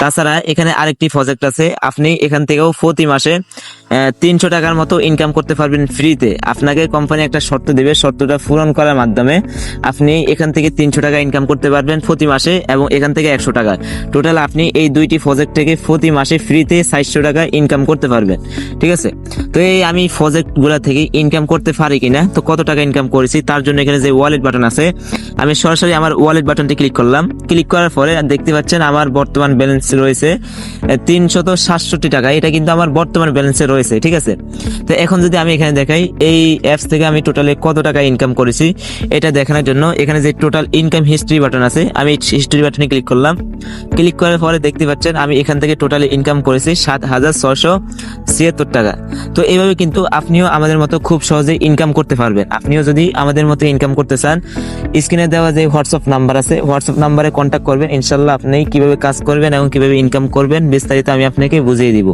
তাছাড়া এখানে আরেকটি প্রজেক্ট আছে, আপনি এখান থেকেও প্রতি মাসে 300 টাকার মতো ইনকাম করতে পারবেন ফ্রিতে। আপনাকে কোম্পানি একটা শর্ত দেবে, শর্তটা পূরণ করার মাধ্যমে আপনি এখান থেকে 300 টাকা ইনকাম করতে পারবেন প্রতি মাসে, এবং এখান থেকে 100 টাকা। টোটাল আপনি এই দুইটি প্রজেক্ট থেকে প্রতি মাসে ফ্রিতে 400 টাকা ইনকাম করতে পারবেন। ঠিক আছে, তো এই আমি প্রজেক্টগুলো থেকে ইনকাম করতে পারি কিনা, তো কত টাকা ইনকাম করেছি তার জন্য এখানে যে ওয়ালেট বাটন আছে, আমি সরাসরি আমার ওয়ালেট বাটনটি ক্লিক করলাম। ক্লিক করার পরে দেখতে পাচ্ছেন আমার বর্তমান ব্যালেন্স রয়েছে 367 টাকা। এটা কিন্তু আমার বর্তমান ব্যালেন্সে রয়েছে। ঠিক আছে, তো এখন যদি আমি এখানে দেখাই এই অ্যাপস থেকে আমি টোটালে কত টাকা ইনকাম করেছি এটা দেখানোর জন্য এখানে যে টোটাল ইনকাম হিস্ট্রি বাটন আছে, আমি হিস্ট্রি বাটনে ক্লিক করলাম। ক্লিক করার পরে দেখতে পাচ্ছেন আমি এখান থেকে টোটালি ইনকাম করেছি 7,676 টাকা। তো এইভাবে কিন্তু আপনিও আমাদের মতো খুব সহজে ইনকাম করতে পারবেন। আপনিও যদি আমাদের মতো ইনকাম করতে চান, স্ক্রিনে দেওয়া যে হোয়াটসঅ্যাপ নাম্বার আছে, হোয়াটসঅ্যাপ নাম্বারে কন্ট্যাক্ট করবেন। ইনশাল্লাহ আপনি কিভাবে কাজ করবেন এবং কিভাবে ইনকাম করবেন বিস্তারিত আমি আপনাকে বুঝিয়ে দিব।